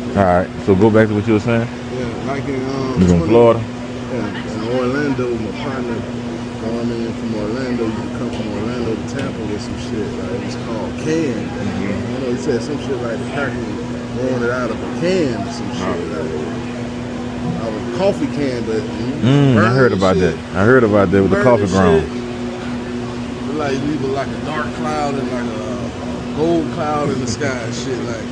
All right, so go back to what you were saying. Yeah, like in You from Florida? yeah, in Orlando, my partner, from Orlando, you can come from Orlando to Tampa with some shit. Like it's called can. I know he said some shit like the cracker growing it out of a can, or some shit. Out of a coffee can, but I heard about shit, that. I heard about that with the coffee ground. Like leave like a dark cloud and like a gold cloud in the sky and shit. Like,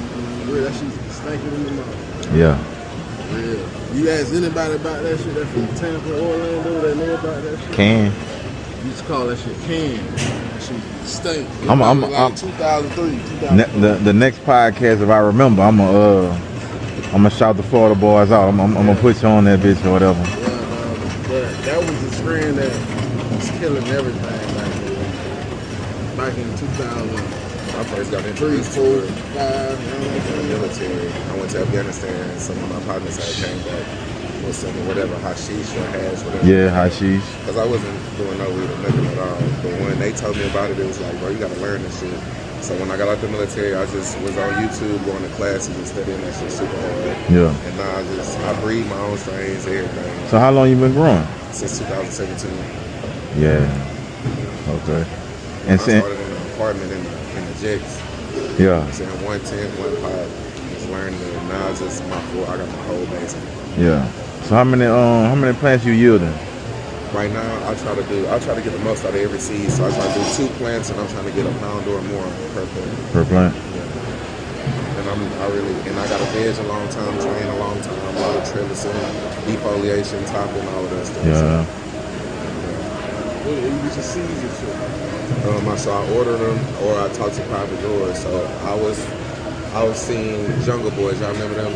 real, that shit's stinking in the mouth. Yeah. Real. You ask anybody about that shit, that from Tampa, Orlando, that know about that shit? Can. You just call that shit can. That shit stink. I'm like 2003, 2004. The next podcast, if I remember, I'm gonna shout the Florida boys out. I'm gonna put you on that bitch or whatever. Yeah, that was the strain that was killing everything back in 2000. I first got introduced to it. 5, in the military. I went to Afghanistan, and some of my partners had came back with some whatever hashish or hash, whatever. Yeah, hashish. Because I wasn't doing no weed or nothing at all. But when they told me about it, it was like, bro, you got to learn this shit. So when I got out the military, I just was on YouTube, going to classes and studying that shit super hard. Yeah. And now I breed my own strains, everything. So how long you been growing? Since 2017. Yeah. Okay. And I started in an apartment in the Jacks. Yeah. I'm saying 110, 1 pot. Just learning it. Now it's just my floor. I got my whole basement. Yeah. So how many plants you yielding? Right now, I try to get the most out of every seed. So I try to do 2 plants, and I'm trying to get a pound or more per plant. Per plant. Yeah. And I got a veg a long time, drain a long time, a lot of trellising, defoliation, topping, all of that stuff. Yeah. What do you get your seeds and shit? So I ordered them, or I talked to private growers. So I was seeing Jungle Boys. Y'all remember them?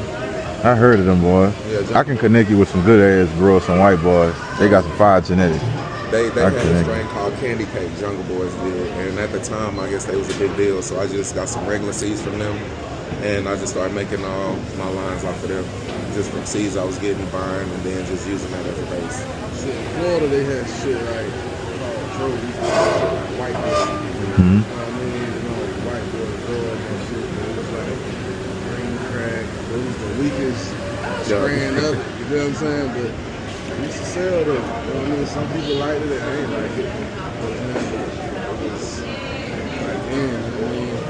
I heard of them boys. Yeah, I can connect you with some good ass growers, some white boys. They got some fire genetics. They had a strain called Candy Cake, Jungle Boys did, and at the time I guess they was a big deal. So I just got some regular seeds from them, and I just started making all my lines off of them, just from seeds I was getting, buying, and then just using that as a base. Shit, in Florida they had shit like called trophies, like white boys. Mm-hmm. You know what I mean? White boys growing that shit. It was like green crack. It was the weakest strand of it. You know what I'm saying? But I used to sell them. You know what I mean? Some people liked it, I ain't like it.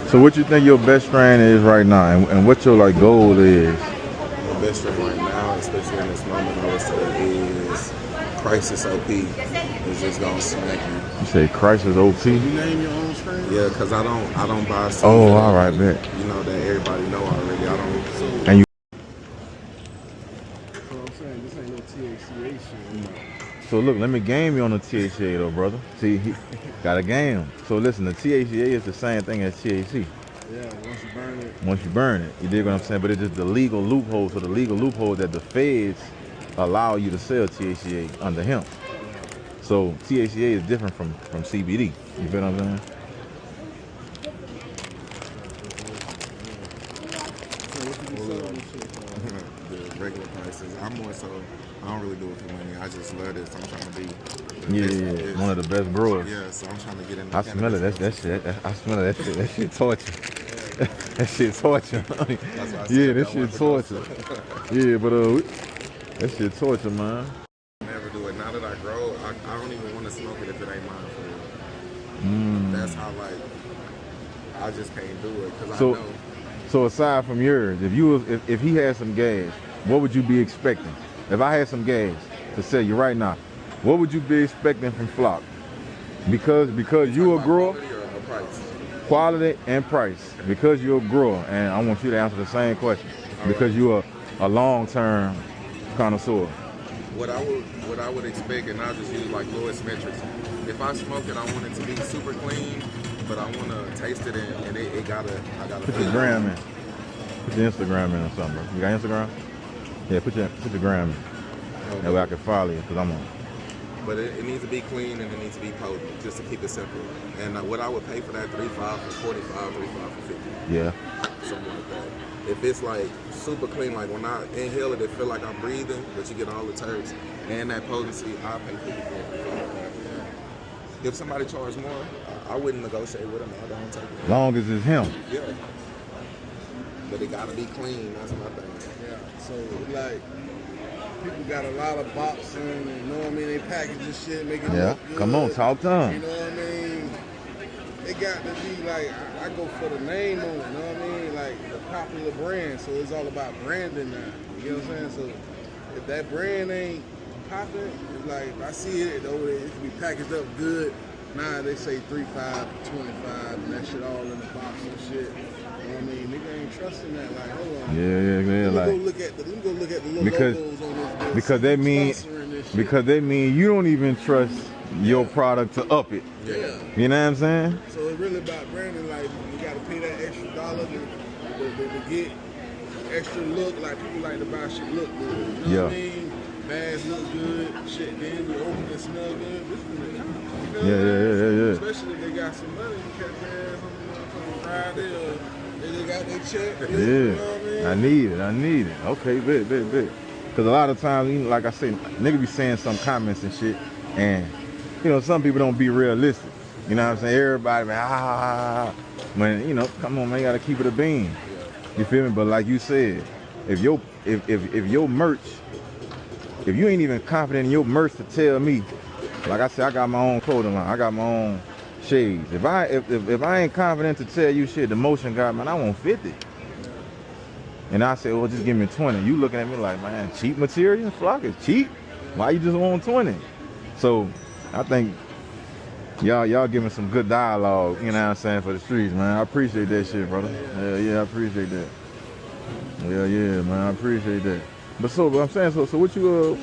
So what you think your best strain is right now, and what your like goal is? My best strain right now, especially in this moment, I would say is Crisis OP. It's just gonna smack you. You say Crisis OP? You name your own strain? Yeah, cause I don't buy. Oh, all right, bet. You know that everybody know already. I don't. And you. So I'm saying this ain't no THCA shit. So look, let me game you on the THCA though, brother. See, he got a game. So listen, the THCA is the same thing as THC. Yeah, once you burn it. Once you burn it, you dig what I'm saying? But it's just the legal loophole. So the legal loophole that the feds allow you to sell THCA under hemp. So THCA is different from CBD. You feel what I'm saying? The regular prices. I'm more so. I don't really do it for money. I just love this. I'm trying to be. Yeah. One of the best growers. Yeah, so I'm trying to get in. I smell it. That shit. I smell it. That shit torture. That shit torture. Yeah, that shit torture. Yeah, but that shit torture, man. Never do it. Now that I grow, I don't even want to smoke it if it ain't mine for real. That's how I just can't do it because I know. So aside from yours, if he had some gas, what would you be expecting? If I had some gas to sell you right now, what would you be expecting from Flock? Because you're a grower. Quality and price. Because you're a grower, and I want you to answer the same question. Because you're a long-term connoisseur. What I would expect, and I'll just use like lowest metrics. If I smoke it, I want it to be super clean, but I want to taste it, and I gotta put your gram in. Put your Instagram in or something, bro. You got Instagram? Yeah, put your gram in. Okay. That way I can follow you, because I'm on. But it needs to be clean and it needs to be potent, just to keep it simple. And what I would pay for that, 35 for 45, 35 for 50. Yeah. Something like that. If it's like super clean, like when I inhale it, it feel like I'm breathing, but you get all the terps and that potency, I'll pay 50 for it. If somebody charged more, I wouldn't negotiate with them. I don't take it. Long as it's him. Yeah. but it gotta be clean. That's my thing. Yeah. So like people got a lot of boxing, and you know what I mean? They packaging shit, making it Yeah, look good. come on, talk to 'em. You know what I mean? It got to be like I go for the name on it. You know what I mean? Like the popular brand. So it's all about branding now. You know what I'm saying? So if that brand ain't popping, it's like I see it over there. It can be packaged up good. Nah, they say 3.5, 25, and that shit all in the box and shit. You know what I mean? Nigga ain't trusting that. Like, hold on. Yeah, Let like me go look at the little because logos on this bitch. because they mean Sponsoring this shit. because they mean you don't even trust your product to up it. Yeah. You know what I'm saying? So it's really about branding. Like you got to pay that extra dollar to get extra look. Like people like to buy shit look good. You know what I mean? Bags look good. Shit, then you open and smell good. This is the time. Yeah. Especially if they got some money. You catch their ass on Friday or they got their check. Yeah. You know what I mean? I need it. Okay, bet. Because a lot of times, you know, like I say, nigga be saying some comments and shit, and you know, some people don't be realistic. You know what I'm saying? Everybody, man, when you know, come on, man, you gotta keep it a bean. You feel me? But like you said, if your merch, if you ain't even confident in your merch to tell me, like I said, I got my own clothing line, I got my own shades. If I ain't confident to tell you shit, the motion guy, man, I want 50. And I said, well, just give me 20. You looking at me like, man, cheap material? Flock is cheap. Why you just want 20? So I think y'all giving some good dialogue, you know what I'm saying, for the streets, man. I appreciate that shit, brother. Yeah, I appreciate that. Yeah, man, I appreciate that. But I'm saying, so what you